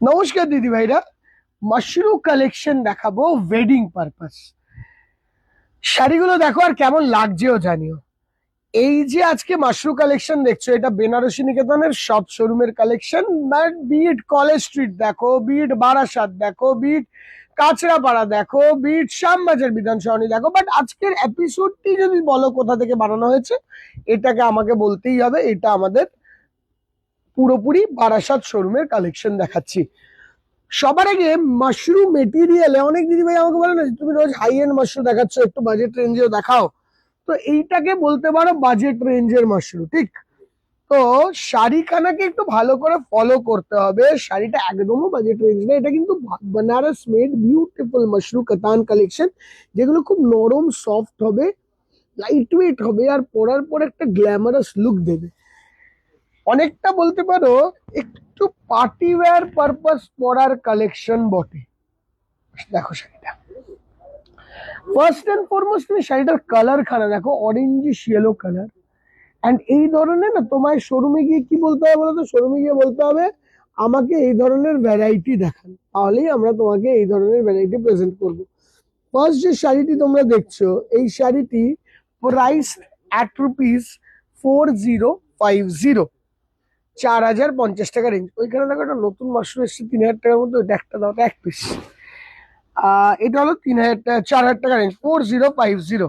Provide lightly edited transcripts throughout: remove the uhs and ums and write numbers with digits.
নমস্কার দিদি ভাইরা, মাশরু কালেকশন দেখাবো ওয়েডিং পারপাস। শাড়িগুলো দেখো আর কেমন লাগছেও জানিও। এই যে আজকে মাশরু কালেকশন দেখছো, এটা বেনারসি নিকেতনের সব শোরুমের কালেকশন। বিট কলেজ স্ট্রিট দেখো, বিট বারাসাত দেখো, বিট কাঁচরাপাড়া দেখো, বিট শ্যামবাজার বিধানসরণী দেখো, বাট আজকের এপিসোডটি যদি বলো কোথা থেকে বানানো হয়েছে, এটাকে আমাকে বলতেই হবে। এটা আমাদের পুরোপুরি বারাসাত শোরুমের কালেকশন দেখাচ্ছি। সবার আগে মাশরুম মেটেরিয়ালে অনেক দিদি ভাই আমাকে বলে না, তুমি রোজ হাই এন্ড মাশরুম দেখাচ্ছ, একটু বাজেট রেঞ্জেও দেখাও। তো এইটাকে বলতে পারো বাজেট রেঞ্জের মাশরুম, ঠিক? তো শাড়িখানাকে একটু ভালো করে ফলো করতে হবে। শাড়িটা একদমও বাজেট রেঞ্জ না, এটা কিন্তু বানারস মেড বিউটিফুল মাশরু কাতান কালেকশন, যেগুলো খুব নরম সফট হবে, লাইট ওয়েট হবে, আর পরার পর একটা গ্ল্যামারাস লুক দেবে। অনেকটা বলতে পারো একটু পার্টি ওয়্যার পারপাস পরার কালেকশন বটে। দেখো শাড়িটা, ফার্স্ট এন্ড ফরমোস্ট তুমি শাড়িটার কালার খানা দেখো, অরেঞ্জিশ ইয়েলো কালার। অ্যান্ড এই ধরনের না, তোমার শোরুমে গিয়ে কি বলতে হবে বলো তো? শোরুমে গিয়ে বলতে হবে আমাকে এই ধরনের ভ্যারাইটি দেখান, তাহলেই আমরা তোমাকে এই ধরনের ভ্যারাইটি প্রেজেন্ট করবো। ফার্স্ট যে শাড়িটি তোমরা দেখছো, এই শাড়িটি প্রাইস অ্যাট রুপিস 4050, 4050 টাকা রেঞ্জ। ওইখানে দেখো একটা নতুন মাশরুম এসছে 3000 টাকার মধ্যে, ওইটা একটা দাও, এক পিস। এটা হলো 3000 টাকা, 4000 টাকা range, 4050।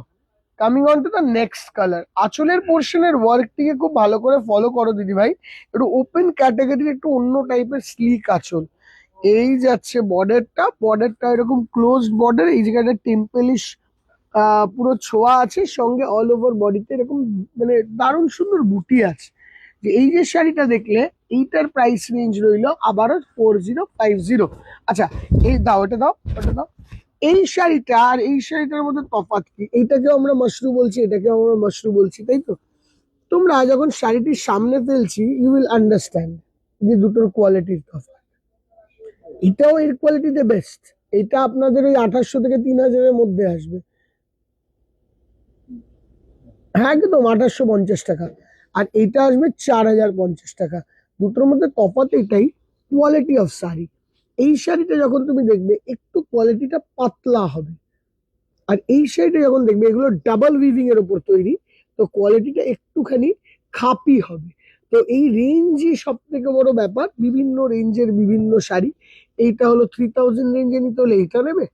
Coming on to the next colour. আঁচলের পোর্শনের ওয়ার্কটিকে খুব ভালো করে ফলো করো দিদি ভাই, একটু ওপেন ক্যাটাগরির, একটু অন্য টাইপের স্লিক আঁচল। এই যাচ্ছে বর্ডারটা, বর্ডারটা এরকম ক্লোজড বর্ডার, এই জায়গাটা টেম্পেলিশ পুরো ছোঁয়া আছে, সঙ্গে অল ওভার বডিতে এরকম মানে দারুণ সুন্দর বুটি আছে। যে এই যে শাড়িটা দেখলে, এইটার প্রাইস রেঞ্জ রইলো আবারও 4050। আচ্ছা, এই দাও, ওটা দাও, ওটা দাও। এই শাড়িটা আর এই শাড়িটার মধ্যে তফাৎ কি? এইটাকেও আমরা মাশরু বলছি, এটাকেও আমরা মাশরু বলছি, তাই তো? তোমরা যখন শাড়িটির সামনে ফেলছি, ইউ উইল আন্ডারস্ট্যান্ড যে দুটোর কোয়ালিটির তফাৎ। এটাও এর কোয়ালিটিতে বেস্ট। এটা আপনাদের ওই 2800 থেকে 3000-এর মধ্যে আসবে, হ্যাঁ একদম 2850 টাকা। আর এটা আসবে 4050 টাকা। দুটোর মধ্যে তফাৎ এটাই, কোয়ালিটি অফ শাড়ি। এই শাড়িটা যখন তুমি দেখবে, একটু কোয়ালিটিটা পাতলা হবে। আর এই শাড়িটা যখন দেখবে, এগুলো ডাবল উইভিং এর উপর তৈরি, তো কোয়ালিটিটা একটুখানি খাপি হবে। তো এই রেঞ্জই সব থেকে বড় ব্যাপার, বিভিন্ন রেঞ্জের বিভিন্ন শাড়ি। এইটা হলো 3000 রেঞ্জে নিতে হলে এইটা নেবে,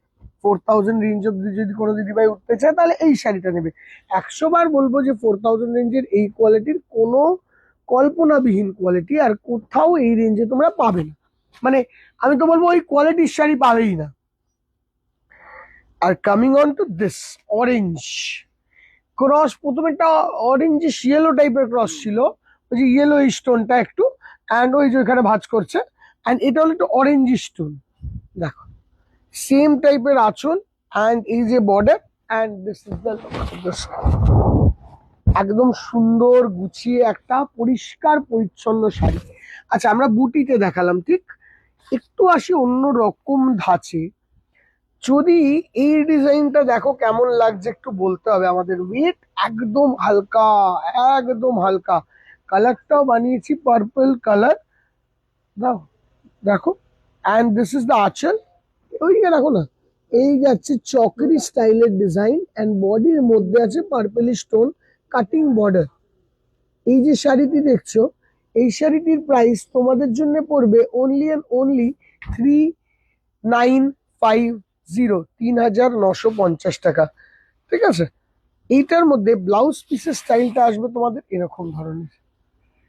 4000 রেঞ্জ অব্দি যদি কোনো দিদিভাই উঠতে চায় তাহলে এই শাড়িটা নেবে। 100 বার বলবো যে 4000 রেঞ্জের এই কোয়ালিটির কোনো কল্পনাবিহীন কোয়ালিটি আর কোথাও এই রেঞ্জে তোমরা পাবে না। মানে আমি তো বলবো ওই কোয়ালিটির শাড়ি পাবেই না। Are coming on to this orange cross, প্রথমে একটা অরেঞ্জ ইয়েলো টাইপের ক্রস ছিল, ওই যে ইয়েলো স্টোনটা একটু, অ্যান্ড ওই যে ওইখানে ভাঁজ করছে, অ্যান্ড এটা হলো একটু অরেঞ্জ স্টোন। দেখো সেম টাইপের আঁচল, অ্যান্ড এই যে border, and this is the একদম সুন্দর গুছিয়ে একটা পরিষ্কার পরিচ্ছন্ন শাড়ি। আচ্ছা, আমরা বুটিতে দেখালাম, ঠিক? একটু আসি অন্য রকম ধাঁচে। যদি এই ডিজাইনটা দেখো কেমন লাগছে একটু বলতে হবে আমাদের। ওয়েট একদম হালকা, একদম হালকা। কালারটাও বানিয়েছি পার্পল কালার, দাও দেখো। অ্যান্ড দিস ইজ দ্য আঁচল। ওইদিকে দেখো না, এই যাচ্ছে চকরি স্টাইলের ডিজাইন, অ্যান্ড বডির মধ্যে আছে পার্পল স্টোন কাটিং বর্ডার। এই যে শাড়িটি দেখছো, এই শাড়িটির প্রাইস তোমাদের জন্য পড়বে অনলি অ্যান্ড অনলি 3950, 3950 টাকা, ঠিক আছে? এইটার মধ্যে ব্লাউজ পিসের স্টাইলটা আসবে তোমাদের এরকম ধরনের,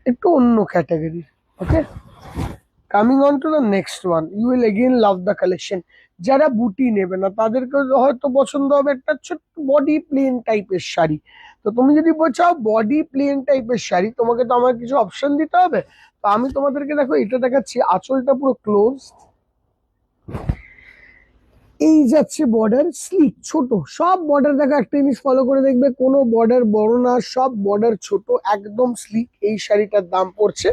একটু অন্য ক্যাটাগরির। Okay, coming on to the next one, you will again love the collection. যারা বুটি নেবে না তাদেরকে হয়তো পছন্দ হবে একটা ছোট্ট বডি প্লেন টাইপের শাড়ি। তো তুমি যদি চাও বডি প্লেন টাইপের শাড়ি, তোমাকে তো আমার কিছু অপশন দিতে হবে। তো আমি তোমাদেরকে দেখো এটা দেখাচ্ছি, আঁচলটা পুরো ক্লোজ, এই যাচ্ছে বর্ডার স্লিক ছোট, সব বর্ডার দেখো, একটা জিনিস ফলো করে দেখবে, কোনো বর্ডার বড় না, সব বর্ডার ছোট, একদম স্লিক। এই শাড়িটার দাম পড়ছে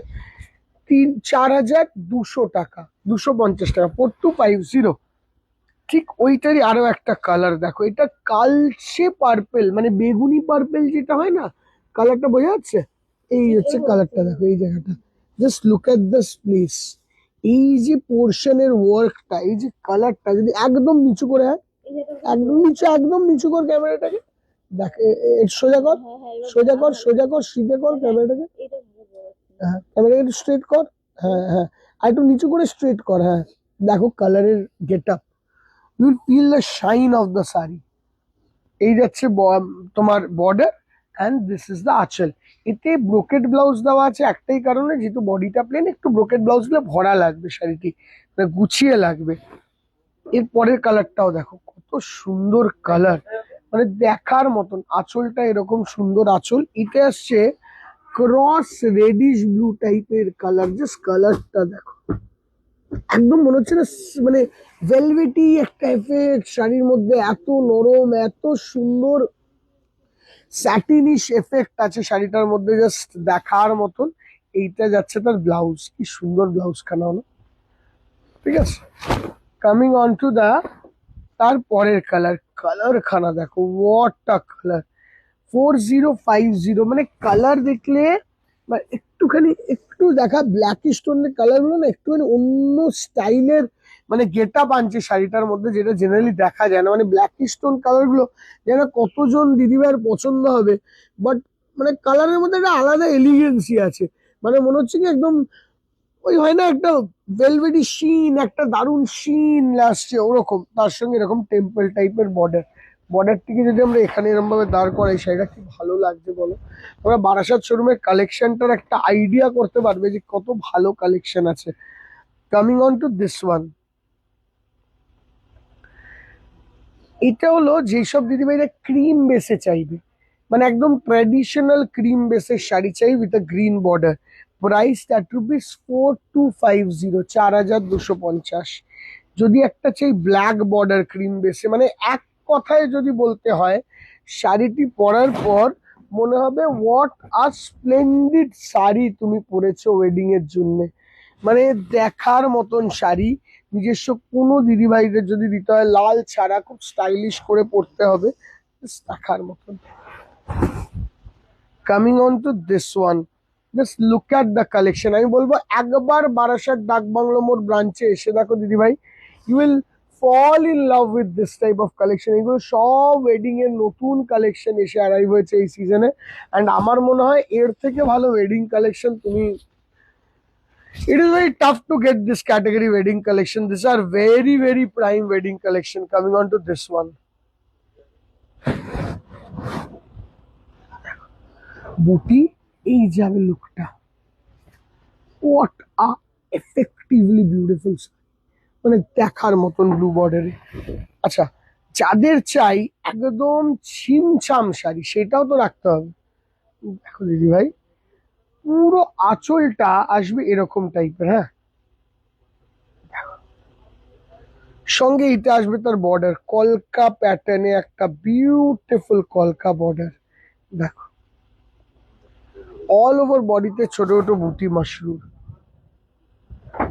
4200 টাকা, 250 টাকা, 4250। ঠিক ওইটারই আরো একটা কালার দেখো, এটা কালচে পার্পেল, মানে বেগুনি পার্পেল যেটা হয় না, কালারটা বোঝা যাচ্ছে? এই হচ্ছে কালারটা, দেখো এই জায়গাটা, just look at this place. এই যে পোর্শনের ওয়ার্কটা, এই যে কালারটা যদি একদম নিচু করে, হ্যাঁ একদম নিচু, একদম নিচু কর ক্যামেরাটাকে, দেখ সোজা কর, সোজা কর, সোজা কর, সিধে কর ক্যামেরাটাকে, হ্যাঁ ক্যামেরাকে একটু স্ট্রেট কর, হ্যাঁ হ্যাঁ, আর একটু নিচু করে স্ট্রেট কর, হ্যাঁ। দেখো কালারের get up, you will feel the shine of the sari. এই যাচ্ছে তোমার border, and this is the anchal. এতে ব্রোকেট ব্লাউজ দেওয়া আছে একটাই কারণে, যেহেতু বডিটা প্লেন, একটু ব্রোকেট ব্লাউজ দিলে ভরা লাগবে শাড়িটি, মানে গুছিয়ে লাগবে। এর পরের কালারটাও দেখো কত সুন্দর কালার, মানে দেখার মতন। আঁচলটা এরকম সুন্দর আঁচল, এটা আসছে ক্রস রেডিশ ব্লু টাইপের কালার। জাস্ট কালারটা দেখো, একদম মনে হচ্ছে না মানে ভেলভেটি একটা এফেক্ট শাড়ির মধ্যে, এত নরম, এত সুন্দর স্যাটিনিশ এফেক্ট আছে শাড়িটার মধ্যে, জাস্ট দেখার মতন। এইটা যাচ্ছে তার ব্লাউজ, কি সুন্দর ব্লাউজ খানা হলো, ঠিক আছে। কামিং অন টু দা তার পরের কালার, কালার খানা দেখো, হোয়াট আ কালার, 4050, মানে কালার দেখলে মানে একটুখানি, একটু দেখা ব্ল্যাক স্টোনের কালার গুলো না একটুখানি অন্য স্টাইলের মানে গেট আপ আনছে শাড়িটার মধ্যে, যেটা জেনারেলি দেখা যায় না। মানে ব্ল্যাক স্টোন কালার গুলো যেন কতজন দিদিভাইয়ের পছন্দ হবে, বাট মানে কালারের মধ্যে একটা আলাদা এলিগেন্সি আছে, মানে মনে হচ্ছে কি একদম ওই হয় না একটা ভেলভেটি শিন, একটা দারুণ শিন আসছে ওরকম, তার সঙ্গে এরকম টেম্পল টাইপের বর্ডার। বর্ডারটিকে যদি আমরা এখানে এরকম ভাবে দাঁড় করাই, সেটা কি ভালো লাগছে বলো। আমরা বারাসাত শোরুমের কালেকশনটার একটা আইডিয়া করতে পারবে যে কত ভালো কালেকশন আছে। Coming on to this one, এটা হলো যেসব দিদিভাইরা ক্রিম বেসে চাইবে, মানে একদম ট্র্যাডিশনাল ক্রিম বেসের শাড়ি চাই with a green border. Price that rupees 4250, 4250। যদি একটা চাই ব্ল্যাক বর্ডার ক্রিম বেসে, মানে এক কথায় যদি বলতে হয়, শাড়িটি পরার পর মনে হবে হোয়াট আর স্প্লেন্ডিড শাড়ি তুমি পরেছো ওয়েডিং এর জন্য, মানে দেখার মতন শাড়ি। নিজস্ব কোনো দিদিভাইদের যদি দিতে হয়, লাল ছাড়া খুব স্টাইলিশ করে পরতে হবে, just দেখার মতন। Coming on to this one, just look at the collection. আমি বলবো একবার বারাসাত ডাক বাংলো মোড় ব্রাঞ্চে এসে দেখো দিদিভাই, you will fall in love with this type of collection. এগুলো সব ওয়েডিং এর নতুন কালেকশন এসে অ্যারাইভ হয়েছে এই সিজনে, অ্যান্ড আমার মনে হয় এর থেকে ভালো ওয়েডিং কালেকশন তুমি, it is very tough to get this category wedding collection. These are very, very prime wedding collection. Coming on to this one, বুটি, এই যাবে লুকটা, what a effectively beautiful, মানে দেখার মতন ব্লু বর্ডারে। আচ্ছা, যাদের চাই একদম ছিমছাম শাড়ি, সেটাও তো রাখতে হবে। দেখো দিদি ভাই, পুরো আঁচলটা আসবে এরকম টাইপের, হ্যাঁ, সঙ্গে এটা আসবে তার বর্ডার, কলকা প্যাটার্নে একটা বিউটিফুল কলকা বর্ডার। দেখো অল ওভার বডিতে ছোট ছোট বুটি মাশরুম,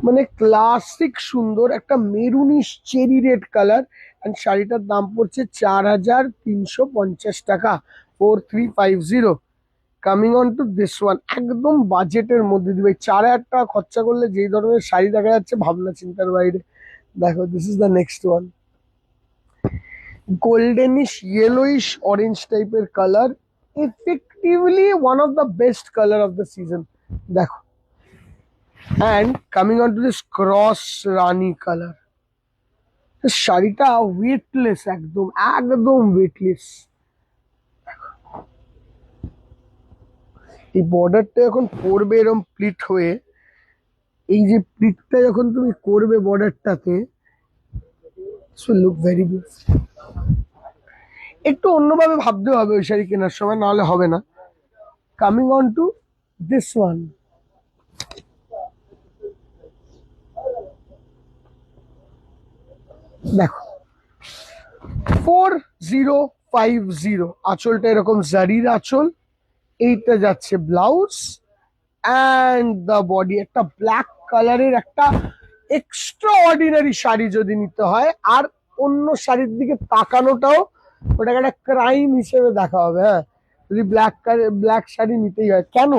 মানে ক্লাসিক সুন্দর একটা maroonish cherry red colour. And শাড়িটার দাম পড়ছে 4350 টাকা, 4350। Coming on to this one, একদম বাজেটের মধ্যে দিবে, 4000 টাকা খরচা করলে যেই ধরনের শাড়ি দেখা যাচ্ছে ভাবনা চিন্তার বাইরে। দেখো this is the next one, goldenish yellowish orange টাইপের colour, effectively one of the best color of the season. দেখো, and coming on to this cross Rani colour, শাড়িটা ওয়েটলেস, একদম একদম ওয়েটলেস। এই বর্ডারটা যখন পরবে এরকম প্লিট হয়ে, এই যে প্লিটটা যখন তুমি করবে বর্ডারটাতে, সো লুক ভেরি বিউটিফুল। একটু অন্যভাবে ভাবতে হবে ওই শাড়ি কেনার সময়, নাহলে হবে না। Coming on to this one, দেখো 4050, আঁচলটা এরকম জারির আঁচল, এইটা যাচ্ছে ব্লাউজ, অ্যান্ড দ্য বডি একটা ব্ল্যাক কালারের একটা এক্সট্রা অর্ডিনারি শাড়ি যদি নিতে হয়, আর অন্য শাড়ির দিকে তাকানোটাও ওটাকে একটা ক্রাইম হিসেবে দেখা হবে, হ্যাঁ, যদি ব্ল্যাক শাড়ি নিতেই হয়। কেন,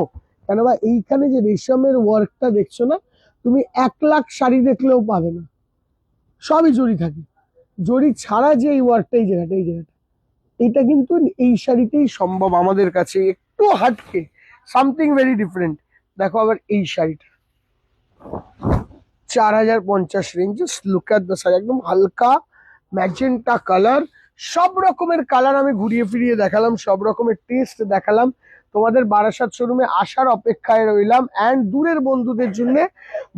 কেন বা এইখানে যে রেশমের ওয়ার্কটা দেখছো না, তুমি 1,00,000 শাড়ি দেখলেও পাবে না, সবই জরি থাকে। জরি ছাড়া যে এই ওয়ার্কটা, এই জায়গাটা, এই জায়গাটা, এটা কিন্তু এই শাড়িতেই সম্ভব আমাদের কাছে, একটু হাটকে, সামথিং ভেরি ডিফারেন্ট। দেখো আবার এই শাড়িটা 4,050 range. Just look at the sari, একদম হালকা ম্যাজেন্টা কালার। সব রকমের কালার আমি ঘুরিয়ে ফিরিয়ে দেখালাম, সব রকমের টেস্ট দেখালাম। তোমাদের বারাসাত শোরুমে আসার অপেক্ষায় রইলাম। অ্যান্ড দূরের বন্ধুদের জন্য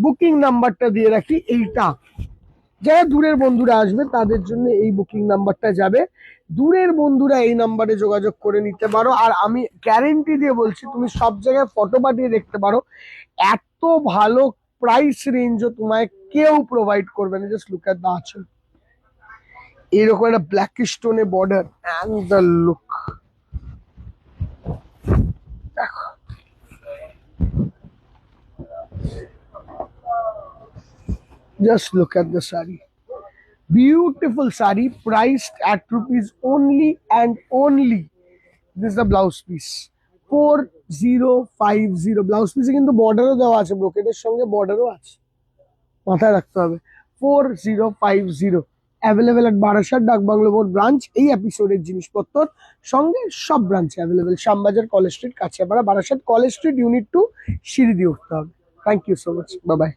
বুকিং নাম্বারটা দিয়ে রাখি, এইটা। যারা দূরের বন্ধুরা আসবে তাদের জন্য এই বুকিং নাম্বারটা যাবে। দূরের বন্ধুরা এই নাম্বারে যোগাযোগ করে নিতে পারো। আর আমি গ্যারেন্টি দিয়ে বলছি, তুমি সব জায়গায় ফটো পাঠিয়ে দেখতে পারো, এত ভালো প্রাইস রেঞ্জও তোমায় কেউ প্রোভাইড করবে না। জাস্ট লুক অ্যাট দ্য আঁচল, এরকম একটা ব্ল্যাক স্টোনে বর্ডার অ্যান্ড দ্য লুক দেখো। Just look at the sari. Beautiful sari priced at rupees only and only. This is the blouse piece. 4050 blouse পিসে কিন্তু বর্ডারও দেওয়া আছে, ব্রোকেটের সঙ্গে বর্ডারও আছে, মাথায় রাখতে হবে। 4050 অ্যাভেলেবেল এট বারাসাত ডাকবাংলো মোড় ব্রাঞ্চ। এই এপিসোডের জিনিসপত্র সঙ্গে সব ব্রাঞ্চে available. Shyambazar, College Street, Kachiapara, Barasat, College Street, unit 2, সিঁড়ি দিয়ে উঠতে হবে। Thank you so much, bye by.